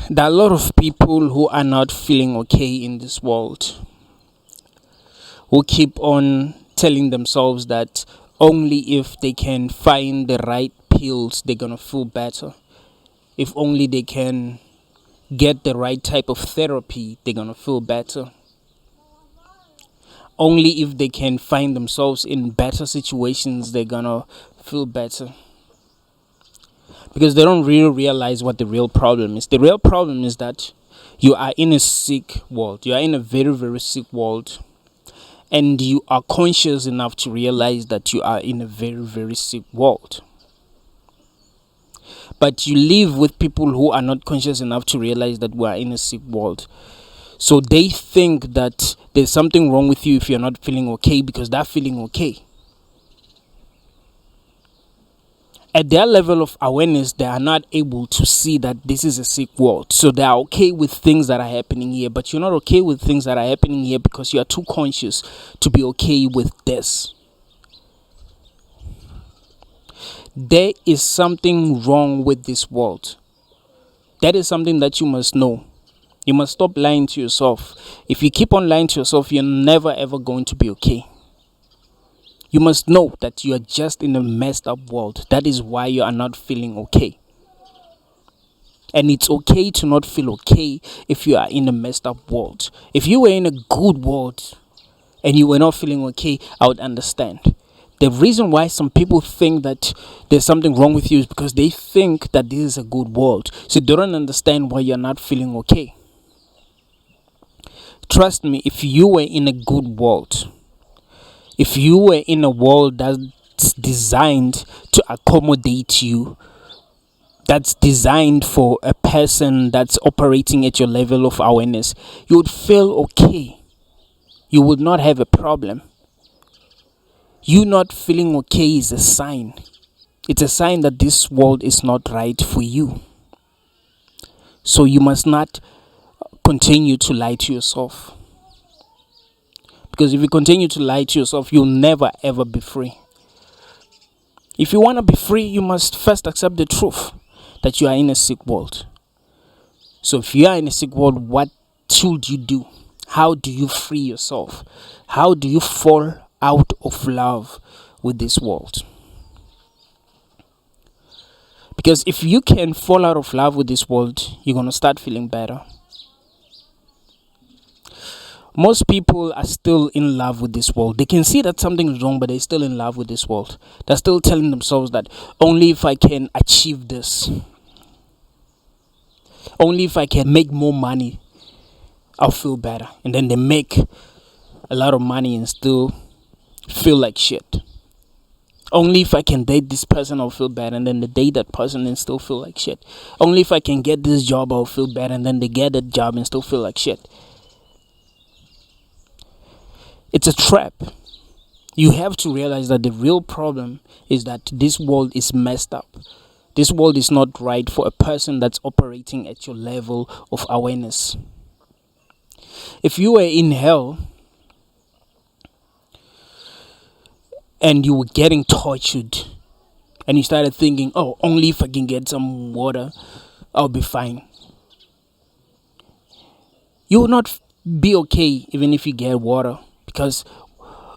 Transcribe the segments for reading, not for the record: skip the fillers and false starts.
There are a lot of people who are not feeling okay in this world, who keep on telling themselves that only if they can find the right pills, they're gonna feel better. If only they can get the right type of therapy, they're gonna feel better. Only if they can find themselves in better situations, they're gonna feel better. Because they don't really realize what the real problem is. The real problem is that you are in a sick world. You are in a very, very sick world. And you are conscious enough to realize that you are in a very, very sick world. But you live with people who are not conscious enough to realize that we are in a sick world. So they think that there's something wrong with you if you're not feeling okay, because they're feeling okay. At their level of awareness, they are not able to see that this is a sick world. So they are okay with things that are happening here, but you're not okay with things that are happening here because you are too conscious to be okay with this. There is something wrong with this world. That is something that you must know. You must stop lying to yourself. If you keep on lying to yourself, you're never ever going to be okay. You must know that you are just in a messed up world. That is why you are not feeling okay. And it's okay to not feel okay if you are in a messed up world. If you were in a good world and you were not feeling okay, I would understand. The reason why some people think that there's something wrong with you is because they think that this is a good world. So they don't understand why you're not feeling okay. Trust me, if you were in a good world, if you were in a world that's designed to accommodate you, that's designed for a person that's operating at your level of awareness, you would feel okay. You would not have a problem. You not feeling okay is a sign. It's a sign that this world is not right for you. So you must not continue to lie to yourself. Because if you continue to lie to yourself, you'll never ever be free. If you want to be free, you must first accept the truth that you are in a sick world. So if you are in a sick world, what should you do? How do you free yourself? How do you fall out of love with this world? Because if you can fall out of love with this world, you're going to start feeling better. Most people are still in love with this world. They can see that something is wrong, but they're still in love with this world. They're still telling themselves that only if I can achieve this, only if I can make more money, I'll feel better. And then they make a lot of money and still feel like shit. Only if I can date this person, I'll feel better. And then they date that person and still feel like shit. Only if I can get this job, I'll feel better. And then they get that job and still feel like shit. It's a trap. You have to realize that the real problem is that this world is messed up. This world is not right for a person that's operating at your level of awareness. If you were in hell and you were getting tortured and you started thinking, oh, only if I can get some water, I'll be fine. You will not be okay even if you get water. Because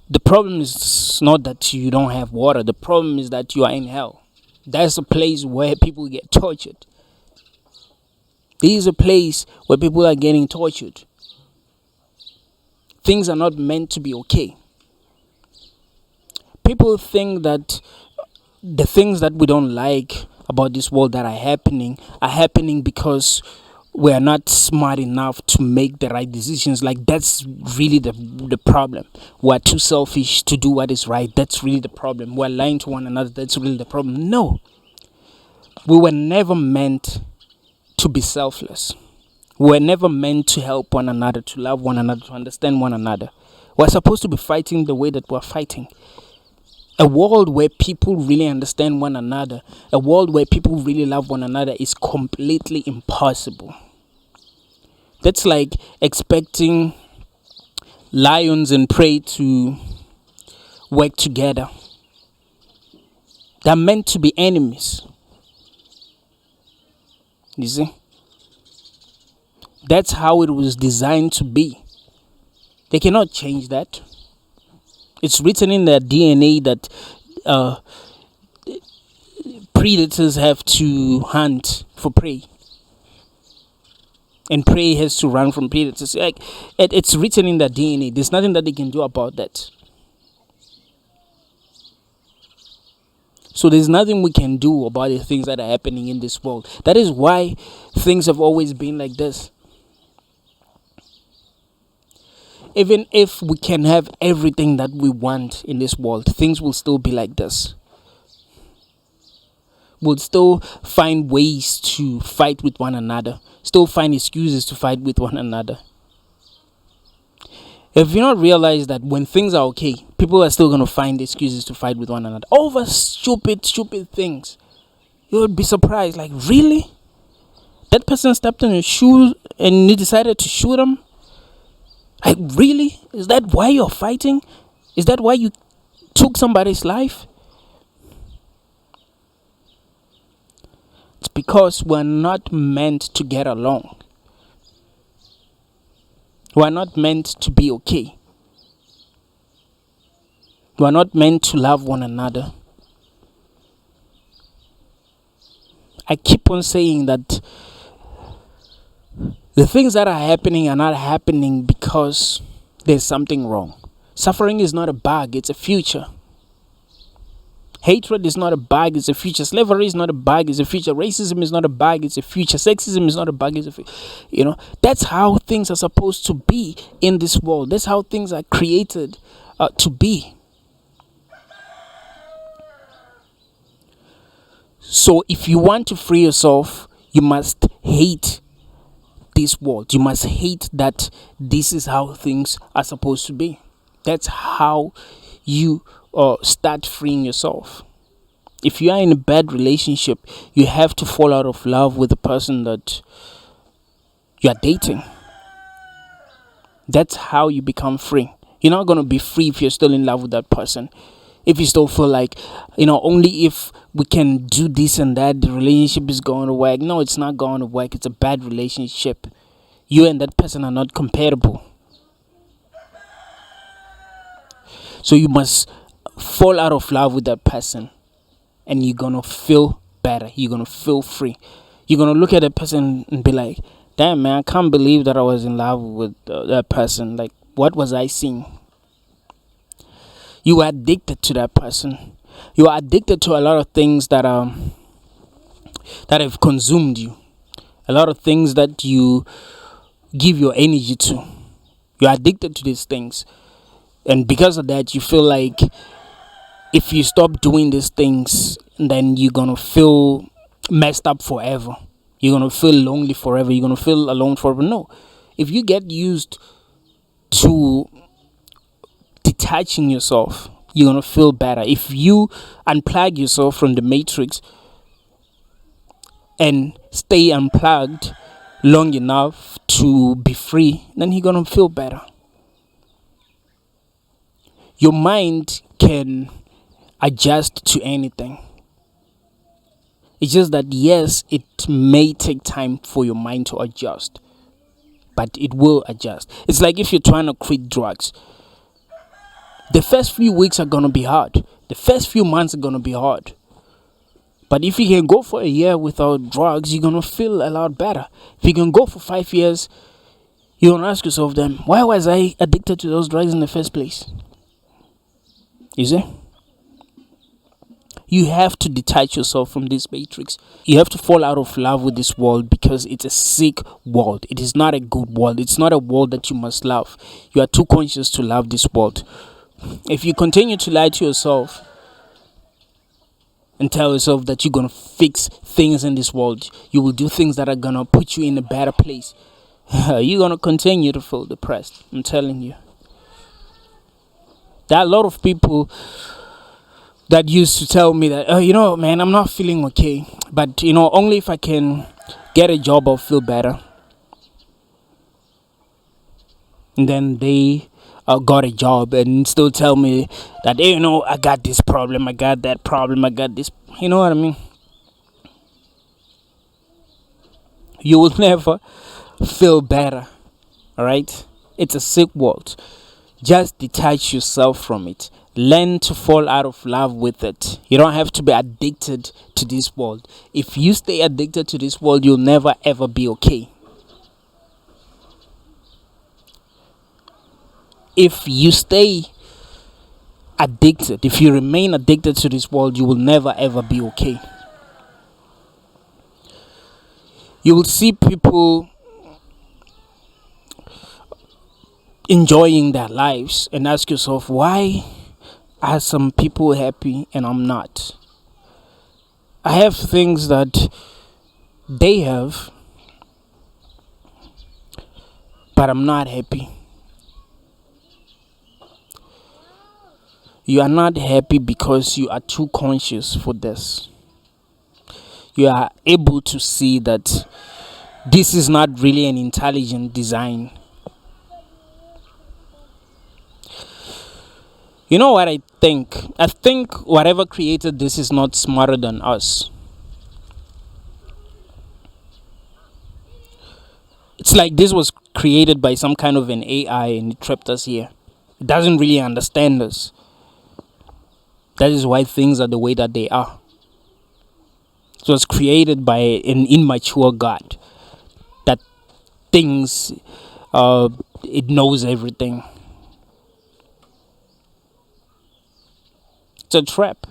the problem is not that you don't have water. The problem is that you are in hell. That's a place where people get tortured. This is a place where people are getting tortured. Things are not meant to be okay. People think that the things that we don't like about this world that are happening because we are not smart enough to make the right decisions. Like, that's really the problem. We're too selfish to do what is right. That's really the problem. We're lying to one another. That's really the problem. No. We were never meant to be selfless. We were never meant to help one another, to love one another, to understand one another. We're supposed to be fighting the way that we're fighting. A world where people really understand one another, a world where people really love one another is completely impossible. That's like expecting lions and prey to work together. They're meant to be enemies. You see? That's how it was designed to be. They cannot change that. It's written in their DNA that uh, predators have to hunt for prey, and prey has to run from predators. Like it's written in their DNA. There's nothing that they can do about that. So there's nothing we can do about the things that are happening in this world. That is why things have always been like this. Even if we can have everything that we want in this world, things will still be like this. We'll still find ways to fight with one another, still find excuses to fight with one another. If you not realize that when things are okay, people are still going to find excuses to fight with one another over stupid things. You would be surprised, like, really? That person stepped on your shoe and you decided to shoot him? Like, really? Is that why you're fighting? Is that why you took somebody's life? It's because we're not meant to get along. We're not meant to be okay. We're not meant to love one another. I keep on saying that the things that are happening are not happening because there's something wrong. Suffering is not a bug, it's a future. Hatred is not a bug, it's a future. Slavery is not a bug, it's a future. Racism is not a bug, it's a future. Sexism is not a bug, it's a future. That's how things are supposed to be in this world. That's how things are created to be. So if you want to free yourself, you must hate this world. You must hate that this is how things are supposed to be. That's how you start freeing yourself. If you are in a bad relationship, you have to fall out of love with the person that you are dating. That's how you become free. You're not going to be free if you're still in love with that person. If you still feel like, only if we can do this and that, the relationship is going to work. No, it's not going to work. It's a bad relationship. You and that person are not compatible. So you must fall out of love with that person, and you're going to feel better. You're going to feel free. You're going to look at that person and be like, damn, man, I can't believe that I was in love with that person. Like, what was I seeing? You are addicted to that person. You are addicted to a lot of things that have consumed you. A lot of things that you give your energy to. You're addicted to these things. And because of that, you feel like if you stop doing these things, then you're going to feel messed up forever. You're going to feel lonely forever. You're going to feel alone forever. No. If you get used to detaching yourself, you're going to feel better. If you unplug yourself from the matrix and stay unplugged long enough to be free, then you're going to feel better. Your mind can adjust to anything. It's just that, yes, it may take time for your mind to adjust, but it will adjust. It's like if you're trying to quit drugs. The first few weeks are going to be hard. The first few months are going to be hard. But if you can go for a year without drugs, you're going to feel a lot better. If you can go for 5 years, you're going to ask yourself then, why was I addicted to those drugs in the first place? You see? You have to detach yourself from this matrix. You have to fall out of love with this world because it's a sick world. It is not a good world. It's not a world that you must love. You are too conscious to love this world. If you continue to lie to yourself and tell yourself that you're going to fix things in this world, you will do things that are going to put you in a better place, you're going to continue to feel depressed. I'm telling you. There are a lot of people that used to tell me that, man, I'm not feeling okay. But, only if I can get a job, I'll feel better. And then they got a job and still tell me that, hey, I got this problem, I got that problem, I got this. You know what I mean? You will never feel better. All right, it's a sick world. Just detach yourself from it. Learn to fall out of love with it. You don't have to be addicted to this world. If you stay addicted to this world, you'll never ever be okay. If you stay addicted, if you remain addicted to this world, you will never ever be okay. You will see people enjoying their lives and ask yourself, why are some people happy and I'm not? I have things that they have, but I'm not happy. You are not happy because you are too conscious for this. You are able to see that this is not really an intelligent design. You know what I think? I think whatever created this is not smarter than us. It's like this was created by some kind of an AI and it trapped us here. It doesn't really understand us. That is why things are the way that they are. It was created by an immature God that thinks it knows everything. It's a trap.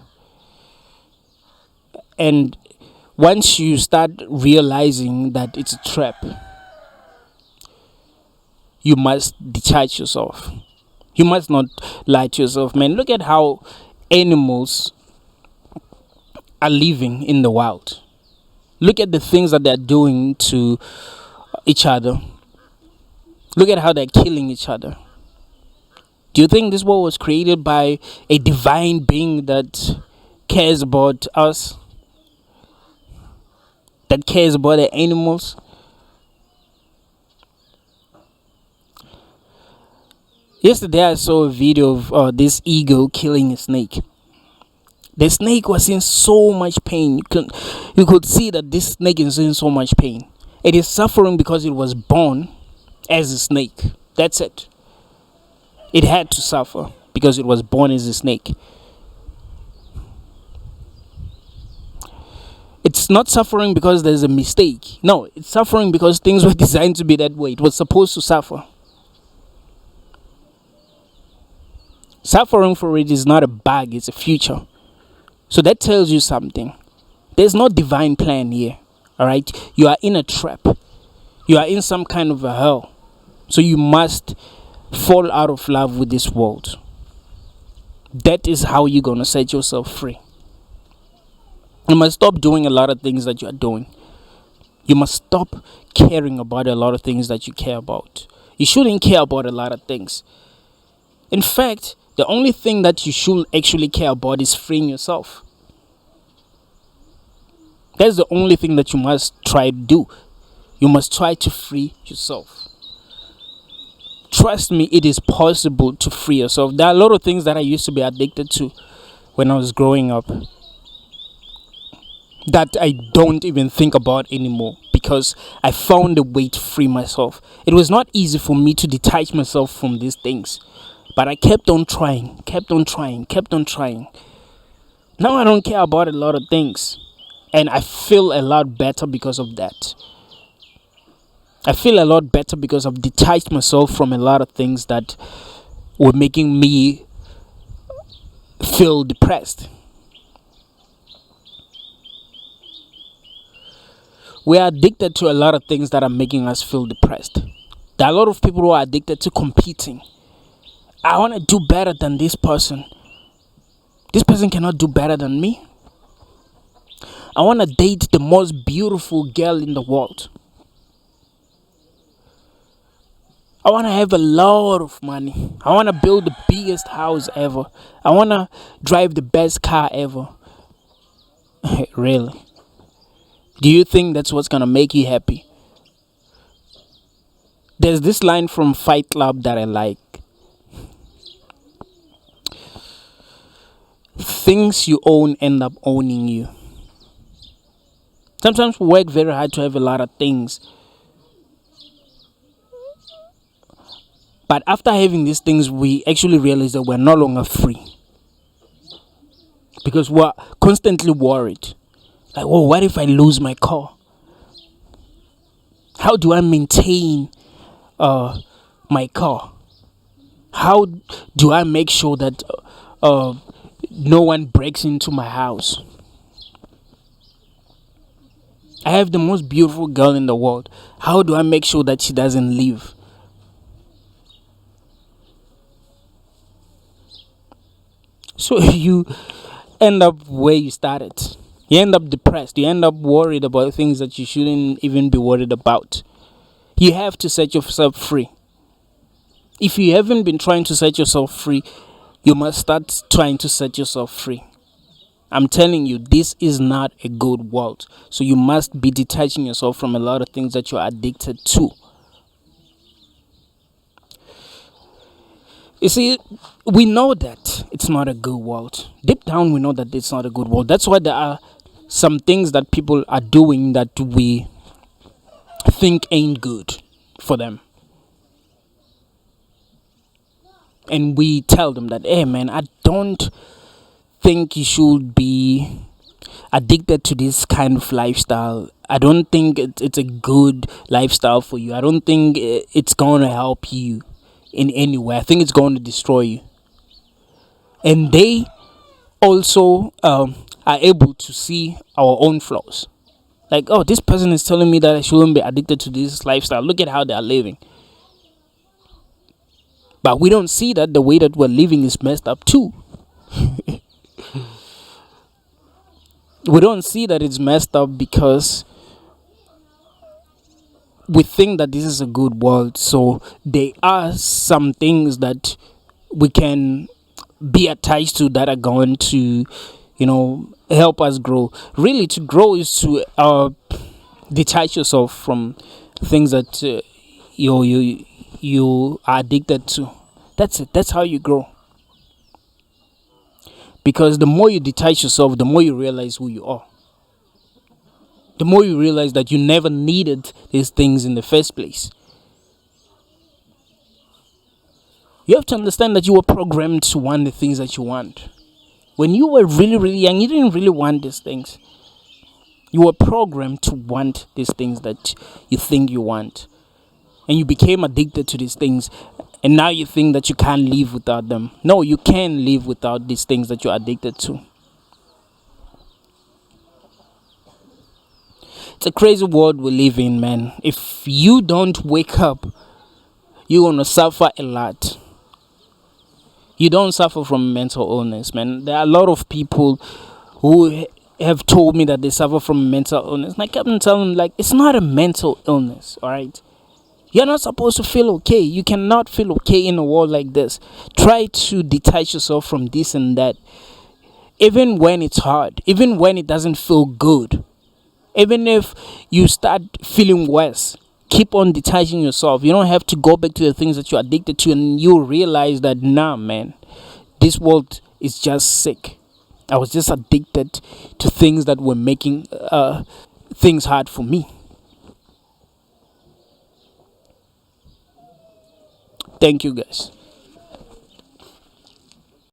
And once you start realizing that it's a trap, you must detach yourself. You must not lie to yourself, man. Look at how animals are living in the wild. Look at the things that they're doing to each other. Look at how they're killing each other. Do you think this world was created by a divine being that cares about us? That cares about the animals? Yesterday I saw a video of this eagle killing a snake. The snake was in so much pain. You could see that this snake is in so much pain. It is suffering because it was born as a snake. That's it. It had to suffer because it was born as a snake. It's not suffering because there's a mistake. No, it's suffering because things were designed to be that way. It was supposed to suffer. Suffering for it is not a bug, it's a future. So that tells you something. There's no divine plan here. Alright? You are in a trap. You are in some kind of a hell. So you must fall out of love with this world. That is how you're gonna set yourself free. You must stop doing a lot of things that you are doing. You must stop caring about a lot of things that you care about. You shouldn't care about a lot of things. In fact, the only thing that you should actually care about is freeing yourself. That's the only thing that you must try to do. You must try to free yourself. Trust me, it is possible to free yourself. There are a lot of things that I used to be addicted to when I was growing up that I don't even think about anymore because I found a way to free myself. It was not easy for me to detach myself from these things. But I kept on trying. Now I don't care about a lot of things. And I feel a lot better because of that. I feel a lot better because I've detached myself from a lot of things that were making me feel depressed. We are addicted to a lot of things that are making us feel depressed. There are a lot of people who are addicted to competing. I want to do better than this person. This person cannot do better than me. I want to date the most beautiful girl in the world. I want to have a lot of money. I want to build the biggest house ever. I want to drive the best car ever. Really? Do you think that's what's going to make you happy? There's this line from Fight Club that I like. Things you own end up owning you. Sometimes we work very hard to have a lot of things. But after having these things, we actually realize that we're no longer free because we're constantly worried. Like, oh, what if I lose my car? How do I maintain my car? How do I make sure that no one breaks into my house? I have the most beautiful girl in the world. How do I make sure that she doesn't leave? So you end up where you started. You end up depressed. You end up worried about things that you shouldn't even be worried about. You have to set yourself free. If you haven't been trying to set yourself free, you must start trying to set yourself free. I'm telling you, this is not a good world. So you must be detaching yourself from a lot of things that you're addicted to. You see, we know that it's not a good world. Deep down, we know that it's not a good world. That's why there are some things that people are doing that we think ain't good for them. And we tell them that, hey man, I don't think you should be addicted to this kind of lifestyle. I don't think it's a good lifestyle for you. I don't think it's going to help you in any way. I think it's going to destroy you. And they also are able to see our own flaws. Like, oh, this person is telling me that I shouldn't be addicted to this lifestyle. Look at how they are living. But we don't see that the way that we're living is messed up too. We don't see that it's messed up because we think that this is a good world. So there are some things that we can be attached to that are going to, help us grow. Really, to grow is to detach yourself from things that you are addicted to. That's it. That's how you grow. Because the more you detach yourself, the more you realize who you are. The more you realize that you never needed these things in the first place. You have to understand that you were programmed to want the things that you want. When you were really, really young, you didn't really want these things. You were programmed to want these things that you think you want. And you became addicted to these things. And now you think that you can't live without them. No, you can live without these things that you're addicted to. It's a crazy world we live in, man. If you don't wake up, you're going to suffer a lot. You don't suffer from mental illness, man. There are a lot of people who have told me that they suffer from mental illness. And I kept on telling them, like, it's not a mental illness, all right? You're not supposed to feel okay. You cannot feel okay in a world like this. Try to detach yourself from this and that. Even when it's hard, even when it doesn't feel good, even if you start feeling worse, keep on detaching yourself. You don't have to go back to the things that you're addicted to, and you realize that, nah, man, this world is just sick. I was just addicted to things that were making things hard for me. Thank you, guys.